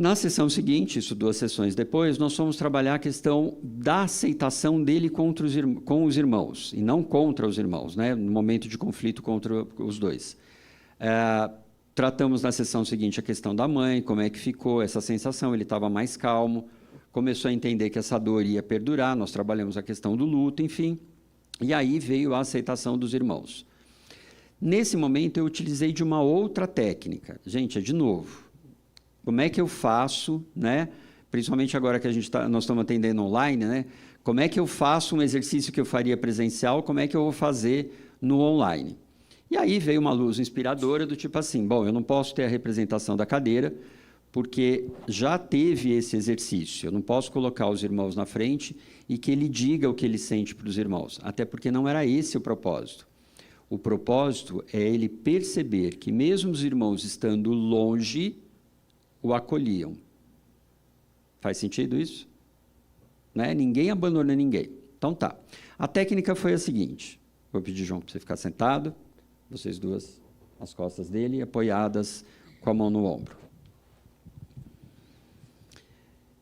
Na sessão seguinte, isso 2 sessões depois, nós fomos trabalhar a questão da aceitação dele com os irmãos, e não contra os irmãos, né? No momento de conflito contra os dois. Tratamos na sessão seguinte a questão da mãe, como é que ficou essa sensação, ele estava mais calmo, começou a entender que essa dor ia perdurar, nós trabalhamos a questão do luto, enfim, e aí veio a aceitação dos irmãos. Nesse momento, eu utilizei de uma outra técnica. Gente, de novo, como é que eu faço, né? Principalmente agora que nós estamos atendendo online, né? Como é que eu faço um exercício que eu faria presencial, como é que eu vou fazer no online? E aí veio uma luz inspiradora do tipo assim, bom, eu não posso ter a representação da cadeira, porque já teve esse exercício. Eu não posso colocar os irmãos na frente e que ele diga o que ele sente para os irmãos, até porque não era esse o propósito. O propósito é ele perceber que mesmo os irmãos estando longe, o acolhiam. Faz sentido isso? Né? Ninguém abandona ninguém. Então tá. A técnica foi a seguinte. Vou pedir, João, para você ficar sentado. Vocês duas, as costas dele, apoiadas com a mão no ombro.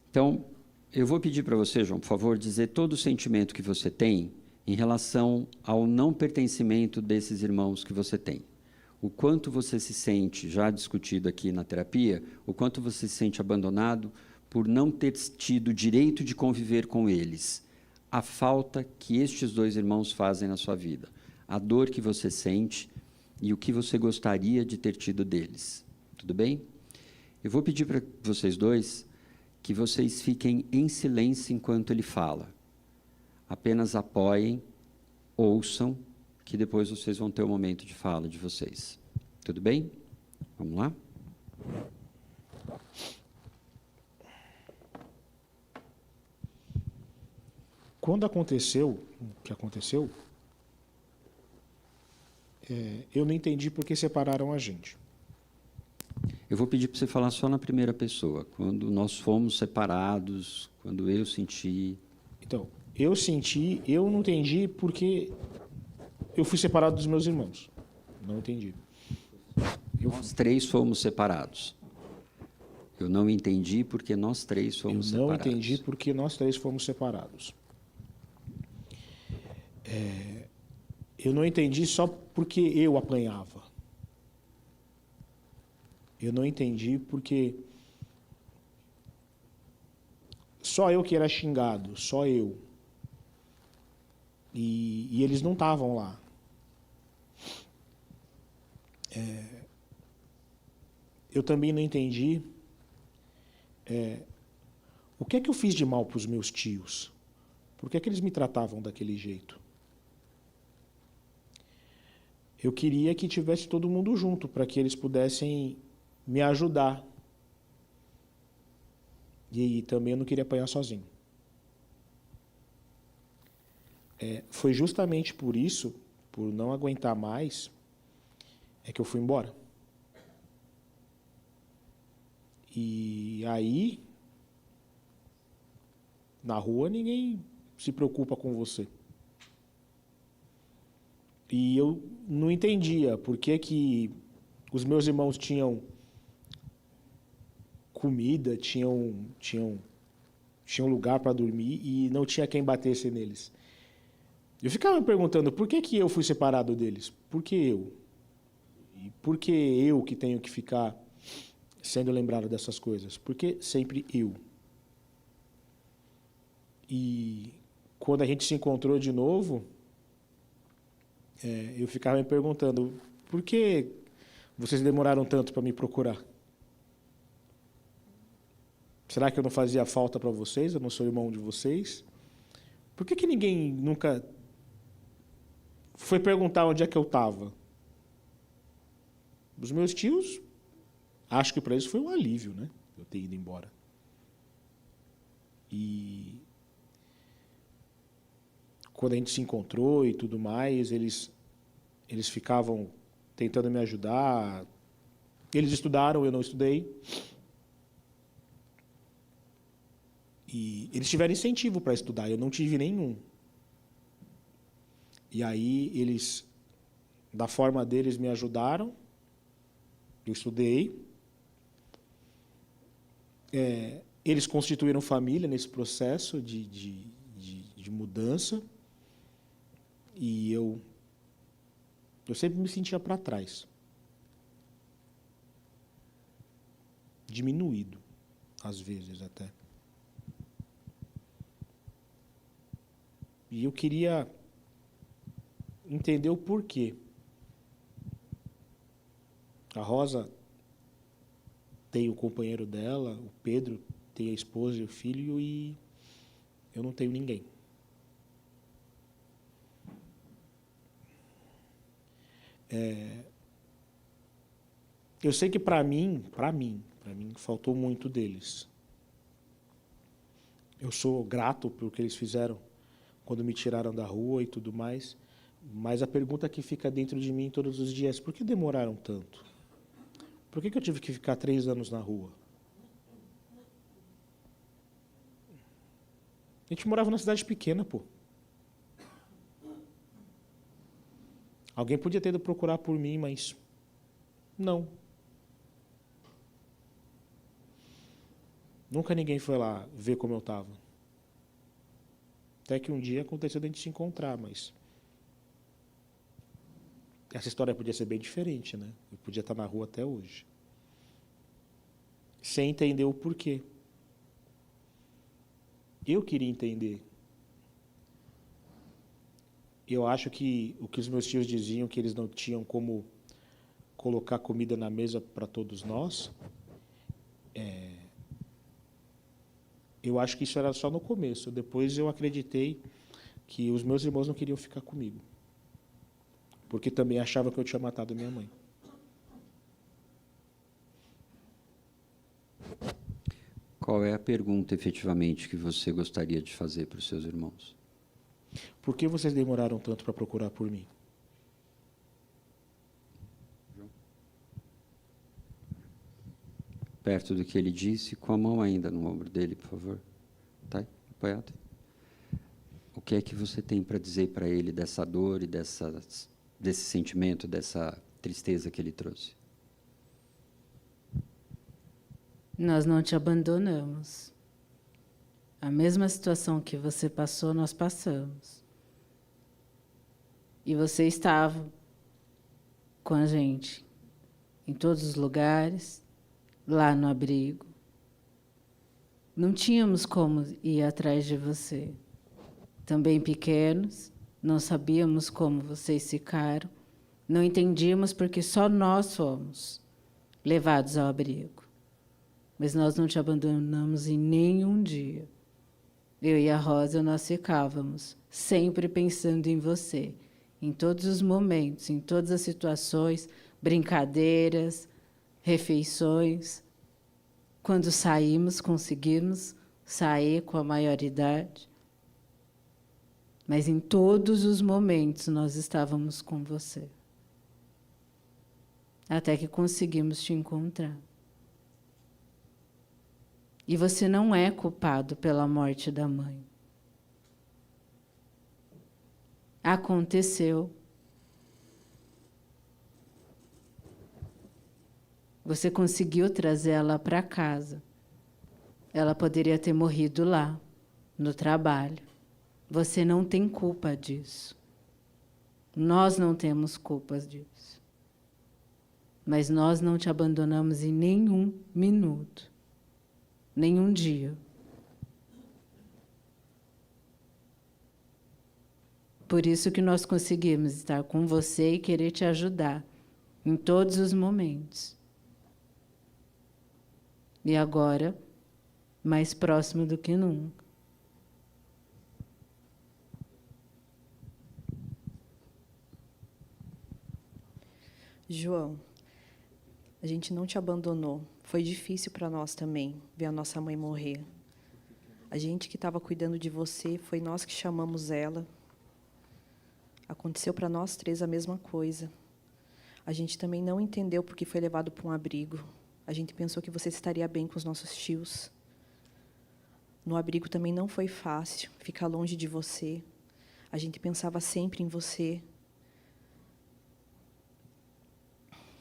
Então, eu vou pedir para você, João, por favor, dizer todo o sentimento que você tem em relação ao não pertencimento desses irmãos que você tem. O quanto você se sente, já discutido aqui na terapia, o quanto você se sente abandonado por não ter tido direito de conviver com eles. A falta que estes 2 irmãos fazem na sua vida. A dor que você sente e o que você gostaria de ter tido deles. Tudo bem? Eu vou pedir para vocês 2 que vocês fiquem em silêncio enquanto ele fala. Apenas apoiem, ouçam, que depois vocês vão ter o momento de fala de vocês. Tudo bem? Vamos lá? Quando aconteceu o que aconteceu, eu não entendi por que separaram a gente. Eu vou pedir para você falar só na primeira pessoa. Quando nós fomos separados, quando eu senti... Então, eu não entendi porque eu fui separado dos meus irmãos. Não entendi. Nós 3 fomos separados. Eu não entendi porque nós 3 fomos separados. Eu não entendi porque nós 3 fomos separados. Eu não entendi só porque eu apanhava. Eu não entendi porque só eu que era xingado, só eu. E eles não estavam lá. Eu também não entendi o que é que eu fiz de mal para os meus tios. Por que é que eles me tratavam daquele jeito? Eu queria que tivesse todo mundo junto, para que eles pudessem me ajudar. E também eu não queria apanhar sozinho. Foi justamente por isso, por não aguentar mais, que eu fui embora. E aí, na rua, ninguém se preocupa com você. E eu não entendia por que os meus irmãos tinham comida, tinham lugar para dormir e não tinha quem batesse neles. Eu ficava me perguntando por que eu fui separado deles? Por que eu? E por que eu que tenho que ficar sendo lembrado dessas coisas? Por que sempre eu? E quando a gente se encontrou de novo, eu ficava me perguntando, por que vocês demoraram tanto para me procurar? Será que eu não fazia falta para vocês? Eu não sou irmão de vocês? Por que ninguém nunca foi perguntar onde é que eu estava? Os meus tios, acho que para eles foi um alívio, né? Eu ter ido embora. E quando a gente se encontrou e tudo mais, eles ficavam tentando me ajudar. Eles estudaram, eu não estudei. E eles tiveram incentivo para estudar, eu não tive nenhum. E aí eles, da forma deles, me ajudaram. Eu estudei. Eles constituíram família nesse processo de mudança, e eu sempre me sentia para trás, diminuído, às vezes até. E eu queria entender o porquê. A Rosa tem o companheiro dela, o Pedro tem a esposa e o filho, e eu não tenho ninguém. Eu sei que para mim, faltou muito deles. Eu sou grato pelo que eles fizeram quando me tiraram da rua e tudo mais, mas a pergunta que fica dentro de mim todos os dias é: por que demoraram tanto? Por que eu tive que ficar 3 anos na rua? A gente morava numa cidade pequena, pô. Alguém podia ter ido procurar por mim, mas não. Nunca ninguém foi lá ver como eu estava. Até que um dia aconteceu de a gente se encontrar, mas essa história podia ser bem diferente, né? Eu podia estar na rua até hoje. Sem entender o porquê. Eu queria entender. Eu acho que o que os meus tios diziam, que eles não tinham como colocar comida na mesa para todos nós, eu acho que isso era só no começo. Depois eu acreditei que os meus irmãos não queriam ficar comigo, porque também achavam que eu tinha matado minha mãe. Qual é a pergunta, efetivamente, que você gostaria de fazer para os seus irmãos? Por que vocês demoraram tanto para procurar por mim? Perto do que ele disse, com a mão ainda no ombro dele, por favor. Tá? Apoiado. O que é que você tem para dizer para ele dessa dor e desse sentimento, dessa tristeza que ele trouxe? Nós não te abandonamos. A mesma situação que você passou, nós passamos. E você estava com a gente em todos os lugares, lá no abrigo. Não tínhamos como ir atrás de você. Também pequenos, não sabíamos como vocês ficaram, não entendíamos porque só nós fomos levados ao abrigo. Mas nós não te abandonamos em nenhum dia. Eu e a Rosa, nós ficávamos sempre pensando em você, em todos os momentos, em todas as situações, brincadeiras, refeições. Quando saímos, conseguimos sair com a maioridade. Mas em todos os momentos nós estávamos com você. Até que conseguimos te encontrar. E você não é culpado pela morte da mãe. Aconteceu. Você conseguiu trazer ela para casa. Ela poderia ter morrido lá, no trabalho. Você não tem culpa disso. Nós não temos culpas disso. Mas nós não te abandonamos em nenhum minuto. Nenhum dia. Por isso que nós conseguimos estar com você e querer te ajudar em todos os momentos. E agora, mais próximo do que nunca. João, a gente não te abandonou. Foi difícil para nós também ver a nossa mãe morrer. A gente que estava cuidando de você, foi nós que chamamos ela. Aconteceu para nós 3 a mesma coisa. A gente também não entendeu porque foi levado para um abrigo. A gente pensou que você estaria bem com os nossos tios. No abrigo também não foi fácil ficar longe de você. A gente pensava sempre em você.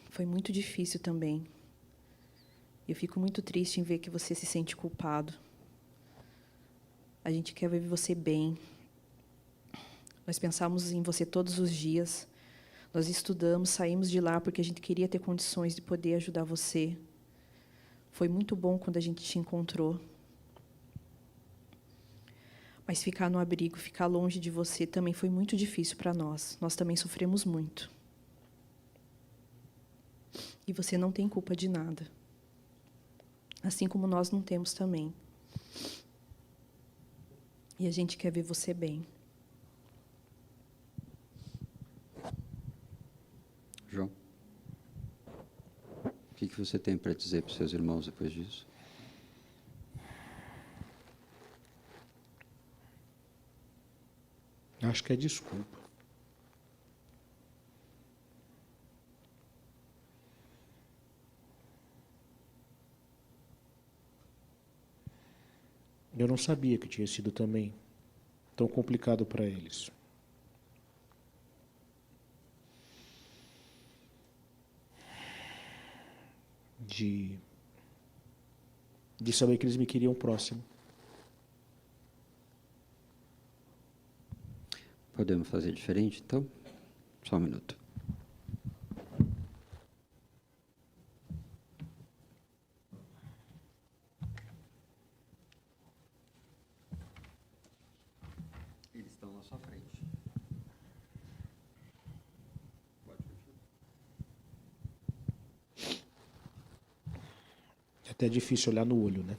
Foi muito difícil também. Eu fico muito triste em ver que você se sente culpado. A gente quer ver você bem. Nós pensamos em você todos os dias. Nós estudamos, saímos de lá porque a gente queria ter condições de poder ajudar você. Foi muito bom quando a gente te encontrou. Mas ficar no abrigo, ficar longe de você também foi muito difícil para nós. Nós também sofremos muito. E você não tem culpa de nada. Assim como nós não temos também. E a gente quer ver você bem. João, o que você tem para dizer para os seus irmãos depois disso? Acho que é desculpa. Eu não sabia que tinha sido também tão complicado para eles. De saber que eles me queriam próximo. Podemos fazer diferente, então? Só um minuto. Eles estão na sua frente. Pode continuar. É até difícil olhar no olho, né?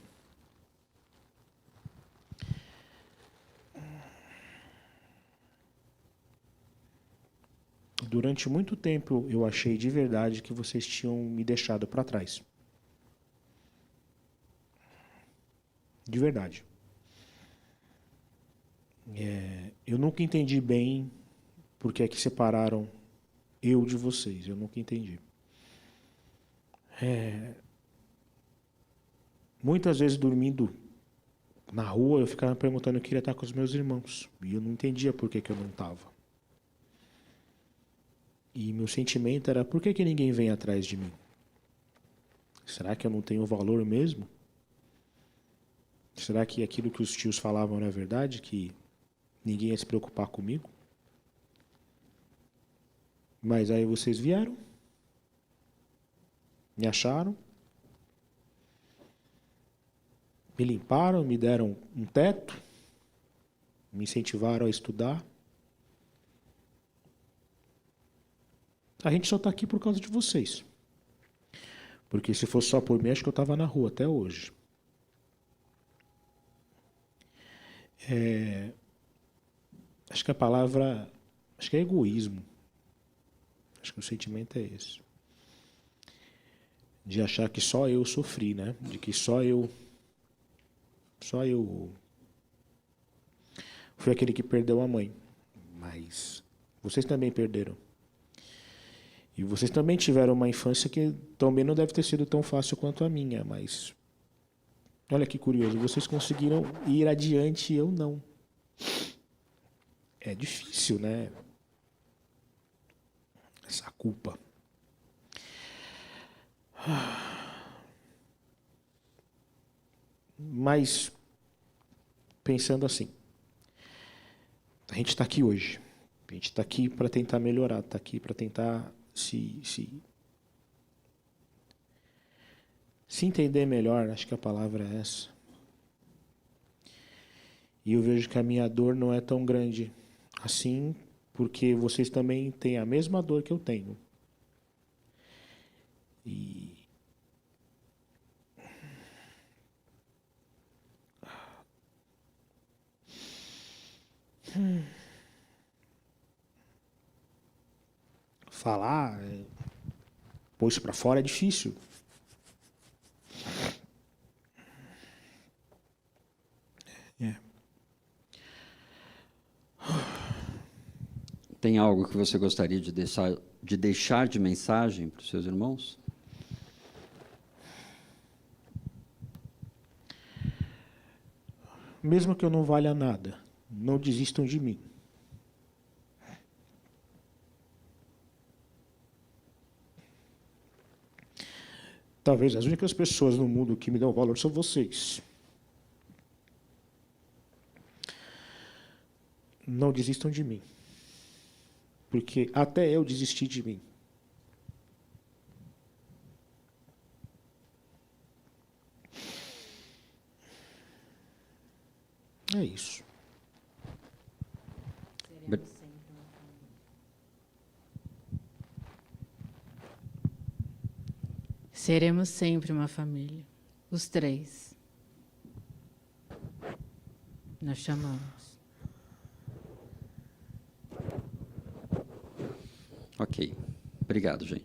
Durante muito tempo eu achei de verdade que vocês tinham me deixado para trás. De verdade. Eu nunca entendi bem por que é que separaram eu de vocês. Eu nunca entendi. Muitas vezes dormindo na rua eu ficava me perguntando, eu queria estar com os meus irmãos. E eu não entendia por que eu não estava. E meu sentimento era, por que ninguém vem atrás de mim? Será que eu não tenho valor mesmo? Será que aquilo que os tios falavam era verdade? Que ninguém ia se preocupar comigo? Mas aí vocês vieram, me acharam, me limparam, me deram um teto, me incentivaram a estudar. A gente só está aqui por causa de vocês. Porque se fosse só por mim, acho que eu estava na rua até hoje. Acho que a palavra... Acho que é egoísmo. Acho que o sentimento é esse. De achar que só eu sofri, né? De que só eu fui aquele que perdeu a mãe. Mas vocês também perderam. E vocês também tiveram uma infância que também não deve ter sido tão fácil quanto a minha, mas olha que curioso, vocês conseguiram ir adiante e eu não. É difícil, né? Essa culpa. Mas, pensando assim, a gente está aqui hoje. A gente está aqui para tentar melhorar, está aqui para tentar se entender melhor, acho que a palavra é essa. E eu vejo que a minha dor não é tão grande assim, porque vocês também têm a mesma dor que eu tenho. E falar, pôr isso para fora é difícil. Tem algo que você gostaria de deixar de mensagem para os seus irmãos? Mesmo que eu não valha nada, não desistam de mim. Talvez as únicas pessoas no mundo que me dão valor são vocês. Não desistam de mim. Porque até eu desisti de mim. É isso. Seremos sempre uma família. Os três. Nós chamamos. Ok. Obrigado, gente.